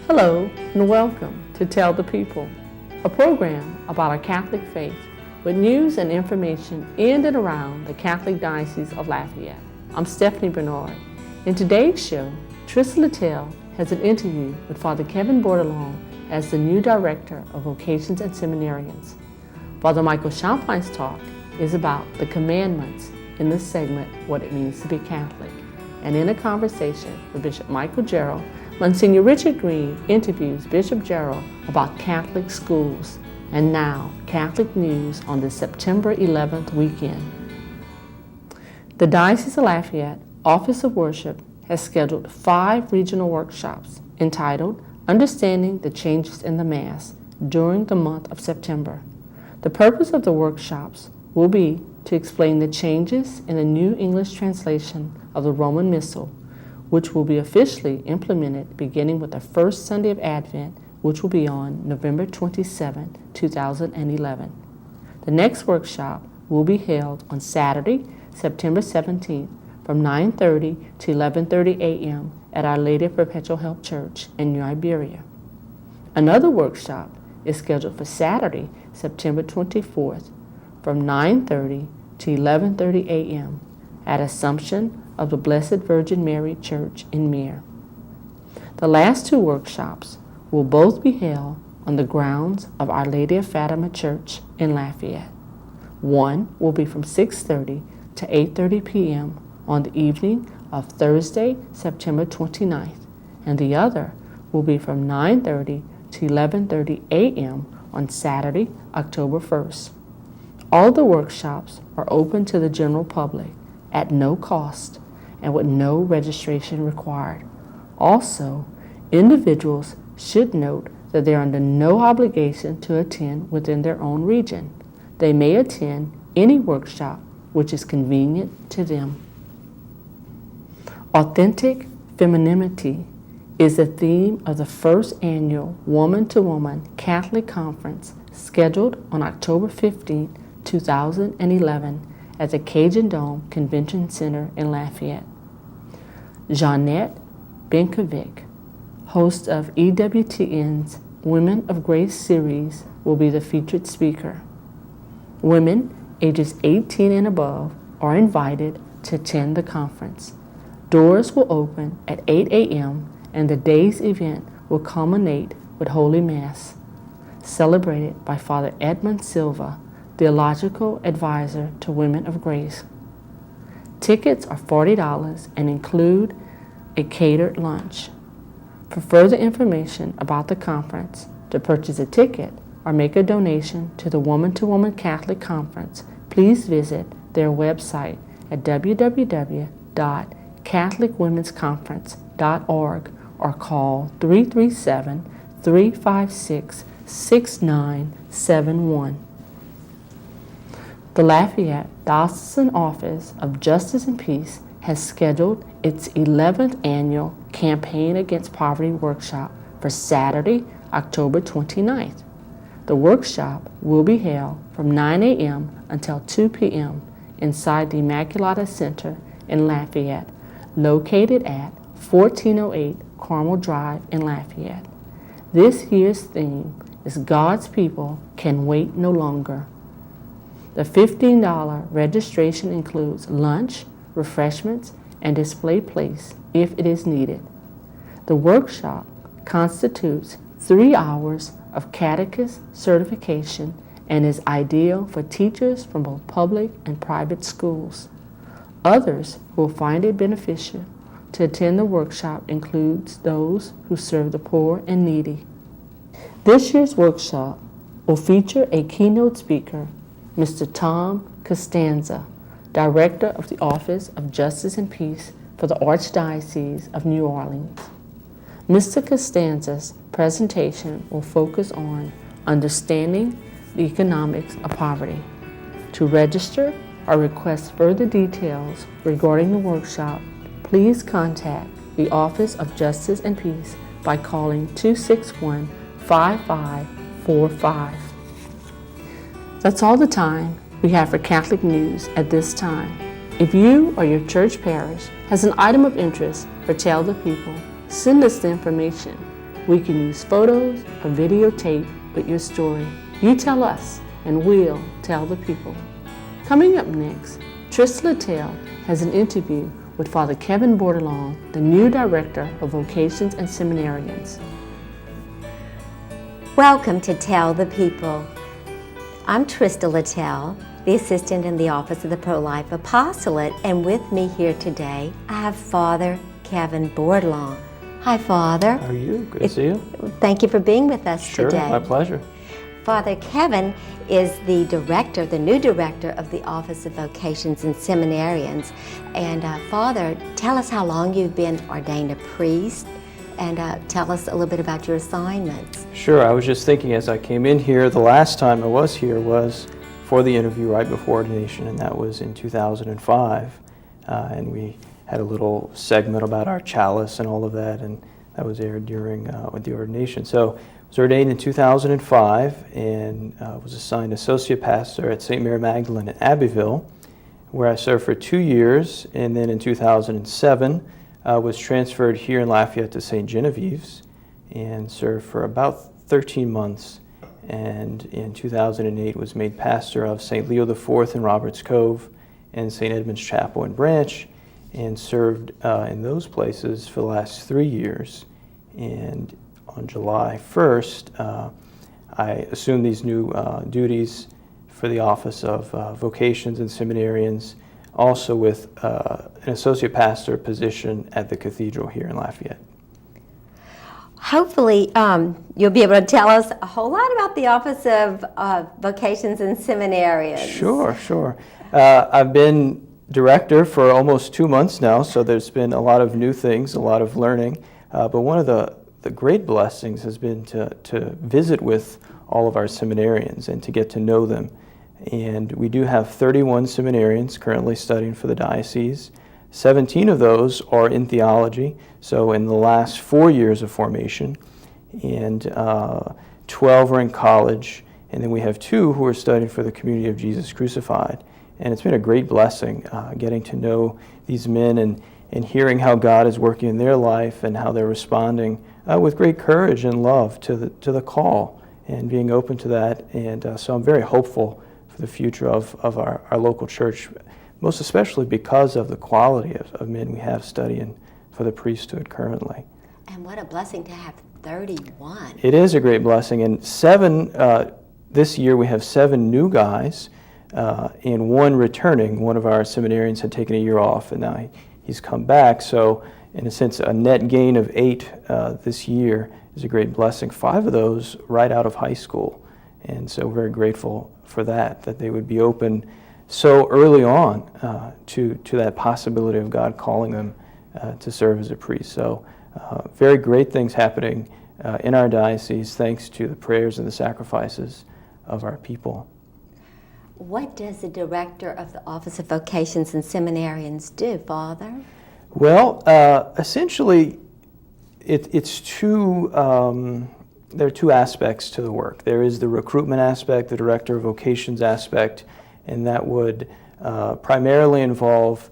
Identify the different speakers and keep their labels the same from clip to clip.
Speaker 1: Hello and welcome to Tell the People, a program about our Catholic faith with news and information in and around the Catholic Diocese of Lafayette. I'm Stephanie Bernard. In today's show, Trista Littell has an interview with Father Kevin Bordelon as the new Director of Vocations and Seminarians. Father Michael Champine's talk is about the commandments in this segment, what it means to be Catholic. And in a conversation with Bishop Michael Gerald, Monsignor Richard Green interviews Bishop Gerald about Catholic schools. And now, Catholic news on the September 11th weekend. The Diocese of Lafayette Office of Worship has scheduled 5 regional workshops entitled Understanding the Changes in the Mass during the month of September. The purpose of the workshops will be to explain the changes in the New English translation of the Roman Missal, which will be officially implemented beginning with the first Sunday of Advent, which will be on November 27, 2011. The next workshop will be held on Saturday, September 17th from 9:30 to 11:30 a.m. at Our Lady of Perpetual Help Church in New Iberia. Another workshop is scheduled for Saturday, September 24th from 9:30 to 11:30 a.m. at Assumption of the Blessed Virgin Mary Church in Mir. The last 2 workshops will both be held on the grounds of Our Lady of Fatima Church in Lafayette. One will be from 6:30 to 8:30 p.m. on the evening of Thursday, September 29th, and the other will be from 9:30 to 11:30 a.m. on Saturday, October 1st. All the workshops are open to the general public at no cost and with no registration required. Also, individuals should note that they are under no obligation to attend within their own region. They may attend any workshop which is convenient to them. Authentic Femininity is the theme of the first annual Woman-to-Woman Catholic Conference scheduled on October 15, 2011 at the Cajun Dome Convention Center in Lafayette. Jeanette Benkovic, host of EWTN's Women of Grace series, will be the featured speaker. Women ages 18 and above are invited to attend the conference. Doors will open at 8 a.m. and the day's event will culminate with Holy Mass, celebrated by Father Edmund Silva, Theological Advisor to Women of Grace. Tickets are $40 and include a catered lunch. For further information about the conference, to purchase a ticket or make a donation to the Woman-to-Woman Catholic Conference, please visit their website at www.catholicwomensconference.org or call 337-356-6971. The Lafayette Diocesan Office of Justice and Peace has scheduled its 11th annual Campaign Against Poverty workshop for Saturday, October 29th. The workshop will be held from 9 a.m. until 2 p.m. inside the Immaculata Center in Lafayette, located at 1408 Carmel Drive in Lafayette. This year's theme is God's People Can Wait No Longer. The $15 registration includes lunch, refreshments, and display place if it is needed. The workshop constitutes 3 hours of catechist certification and is ideal for teachers from both public and private schools. Others who will find it beneficial to attend the workshop includes those who serve the poor and needy. This year's workshop will feature a keynote speaker, Mr. Tom Costanza, Director of the Office of Justice and Peace for the Archdiocese of New Orleans. Mr. Costanza's presentation will focus on understanding the economics of poverty. To register or request further details regarding the workshop, please contact the Office of Justice and Peace by calling 261-5545. That's all the time we have for Catholic news at this time. If you or your church parish has an item of interest for Tell the People, send us the information We can use photos or videotape with your story. You tell us, and we'll tell the people. Coming up next, Trista Littell has an interview with Father Kevin Bordelon, the new Director of Vocations and Seminarians.
Speaker 2: Welcome to Tell the People. I'm Trista Littell, the Assistant in the Office of the Pro-Life Apostolate, and with me here today, I have Father Kevin Bordelon. Hi, Father.
Speaker 3: How are you? Good to see you.
Speaker 2: Thank you for being with us today.
Speaker 3: Sure, my pleasure.
Speaker 2: Father Kevin is the director, the new director of the Office of Vocations and Seminarians. And Father, tell us how long you've been ordained a priest, and tell us a little bit about your assignments.
Speaker 3: Sure, I was just thinking as I came in here, the last time I was here was for the interview right before ordination, and that was in 2005. And we had a little segment about our chalice and all of that, and that was aired during the ordination. So I was ordained in 2005 and was assigned associate pastor at St. Mary Magdalene in Abbeville, where I served for 2 years, and then in 2007 was transferred here in Lafayette to St. Genevieve's and served for about 13 months, and in 2008 was made pastor of St. Leo IV in Roberts Cove and St. Edmund's Chapel in Branch, and served in those places for the last 3 years. And on July 1st, I assumed these new duties for the Office of Vocations and Seminarians, also with an associate pastor position at the cathedral here in Lafayette.
Speaker 2: Hopefully, you'll be able to tell us a whole lot about the Office of Vocations and Seminarians.
Speaker 3: Sure. I've been director for almost 2 months now, so there's been a lot of new things, a lot of learning. But one of the great blessings has been to visit with all of our seminarians and to get to know them. And we do have 31 seminarians currently studying for the diocese. 17 of those are in theology, so in the last 4 years of formation, and 12 are in college, and then we have 2 who are studying for the Community of Jesus Crucified. And it's been a great blessing getting to know these men and hearing how God is working in their life and how they're responding with great courage and love to the call and being open to that. And so I'm very hopeful for the future of our local church, most especially because of the quality of men we have studying for the priesthood currently.
Speaker 2: And what a blessing to have 31.
Speaker 3: It is a great blessing. And 7, this year we have 7 new guys and 1 returning. One of our seminarians had taken a year off, and now he's come back. So in a sense, a net gain of 8 this year is a great blessing. 5 of those right out of high school. And so we're very grateful for that they would be open so early on to that possibility of God calling them to serve as a priest. So very great things happening in our diocese thanks to the prayers and the sacrifices of our people.
Speaker 2: What does the director of the Office of Vocations and Seminarians do, Father?
Speaker 3: Well, essentially, it's two. There are 2 aspects to the work. There is the recruitment aspect, the director of vocations aspect, and that would primarily involve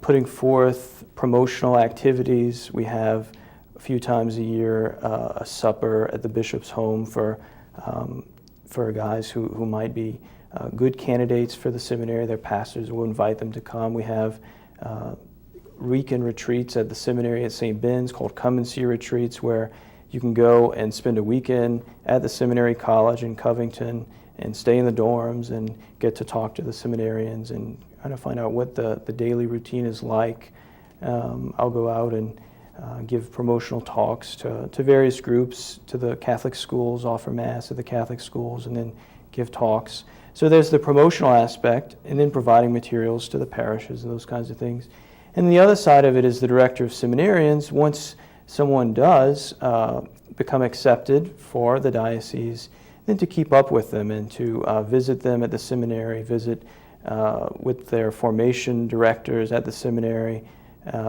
Speaker 3: putting forth promotional activities. We have a few times a year a supper at the bishop's home for guys who might be good candidates for the seminary. Their pastors will invite them to come. We have weekend retreats at the seminary at St. Ben's called Come and See retreats, where you can go and spend a weekend at the seminary college in Covington and stay in the dorms and get to talk to the seminarians and kind of find out what the daily routine is like. I'll go out and give promotional talks to various groups, to the Catholic schools, offer Mass at the Catholic schools, and then give talks. So there's the promotional aspect, and then providing materials to the parishes and those kinds of things. And the other side of it is the director of seminarians. Once someone does become accepted for the diocese, then to keep up with them and to visit them at the seminary, visit with their formation directors at the seminary,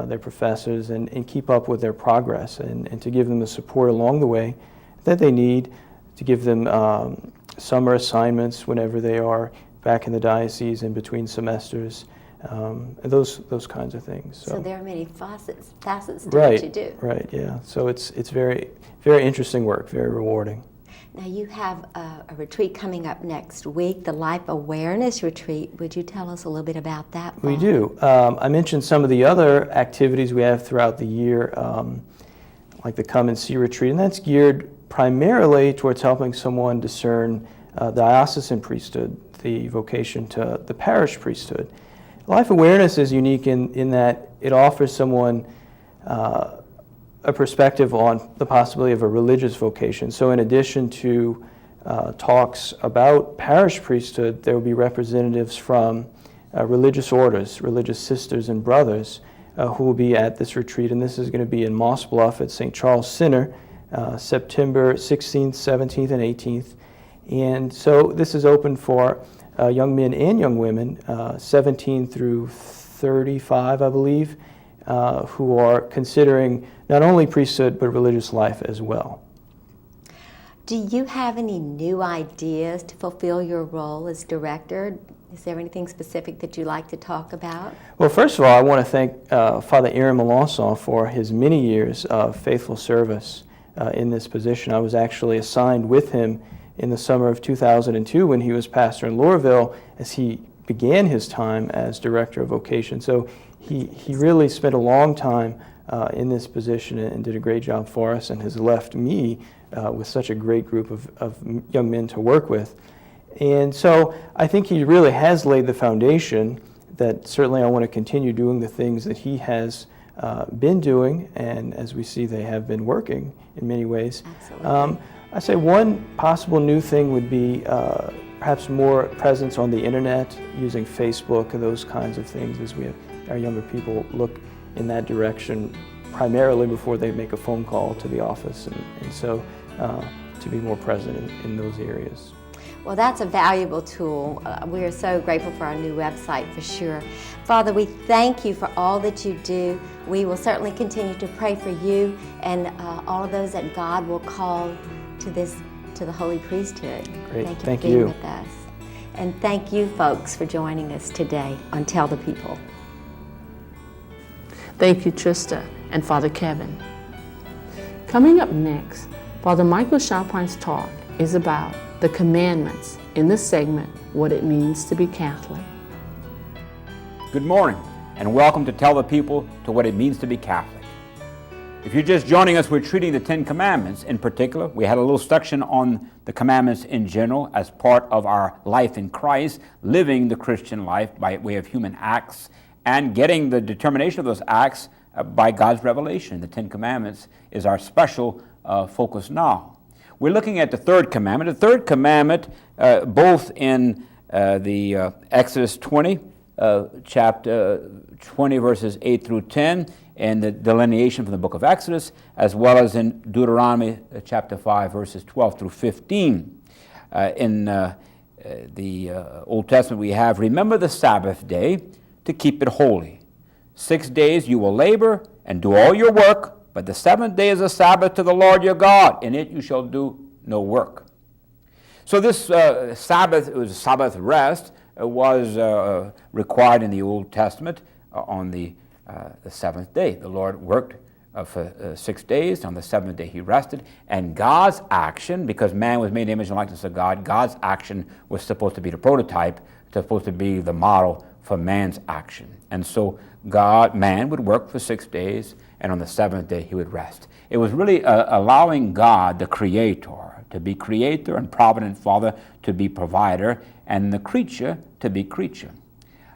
Speaker 3: their professors, and keep up with their progress and to give them the support along the way that they need, to give them summer assignments whenever they are back in the diocese in between semesters, and those kinds of things.
Speaker 2: So there are many facets to
Speaker 3: right,
Speaker 2: what you do.
Speaker 3: Right, yeah. So it's very, very interesting work, very rewarding.
Speaker 2: Now you have a retreat coming up next week, the Life Awareness Retreat. Would you tell us a little bit about that, Paul?
Speaker 3: We do. I mentioned some of the other activities we have throughout the year, like the Come and See Retreat, and that's geared primarily towards helping someone discern the diocesan priesthood, the vocation to the parish priesthood. Life Awareness is unique in that it offers someone a perspective on the possibility of a religious vocation. So in addition to talks about parish priesthood, there will be representatives from religious orders, religious sisters and brothers who will be at this retreat. And this is going to be in Moss Bluff at St. Charles Center, September 16th, 17th, and 18th. And so this is open for young men and young women, 17 through 35, I believe, who are considering not only priesthood but religious life as well.
Speaker 2: Do you have any new ideas to fulfill your role as director? Is there anything specific that you'd like to talk about?
Speaker 3: Well, first of all, I want to thank Father Aaron Melanson for his many years of faithful service in this position. I was actually assigned with him in the summer of 2002 when he was pastor in Loreauville as he began his time as director of vocation. So he really spent a long time in this position and did a great job for us, and has left me with such a great group of young men to work with. And so I think he really has laid the foundation that certainly I want to continue doing the things that he has been doing, and as we see, they have been working in many ways.
Speaker 2: Absolutely.
Speaker 3: I say one possible new thing would be perhaps more presence on the internet, using Facebook and those kinds of things, as we have our younger people look in that direction primarily before they make a phone call to the office, and so to be more present in those areas.
Speaker 2: Well, that's a valuable tool. We are so grateful for our new website, for sure. Father, we thank you for all that you do. We will certainly continue to pray for you and all of those that God will call to the holy priesthood.
Speaker 3: Great.
Speaker 2: Thank you
Speaker 3: Thank
Speaker 2: for being
Speaker 3: you.
Speaker 2: with us. And thank you, folks, for joining us today on Tell the People.
Speaker 1: Thank you, Trista and Father Kevin. Coming up next, Father Michael Chapine's talk is about the commandments, in this segment, what it means to be Catholic.
Speaker 4: Good morning, and welcome to Tell the People to what it means to be Catholic. If you're just joining us, we're treating the Ten Commandments in particular. We had a little section on the commandments in general as part of our life in Christ, living the Christian life by way of human acts, and getting the determination of those acts by God's revelation. The Ten Commandments is our special focus now. We're looking at the third commandment. The third commandment, both in the Exodus 20, chapter 20, verses 8 through 10, and the delineation from the book of Exodus, as well as in Deuteronomy chapter 5, verses 12 through 15. In the Old Testament we have, remember the Sabbath day to keep it holy. 6 days you will labor and do all your work, but the seventh day is a Sabbath to the Lord your God. In it you shall do no work. So this Sabbath, it was a Sabbath rest, was required in the Old Testament on the seventh day. The Lord worked for 6 days. On the seventh day he rested. And God's action, because man was made in the image and likeness of God, God's action was supposed to be the prototype, supposed to be the model for man's action. And so man would work for 6 days, and on the seventh day he would rest. It was really allowing God, the Creator, to be Creator, and Provident Father to be Provider, and the creature to be creature.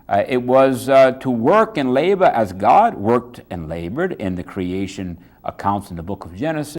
Speaker 4: It was to work and labor as God worked and labored in the creation accounts in the book of Genesis.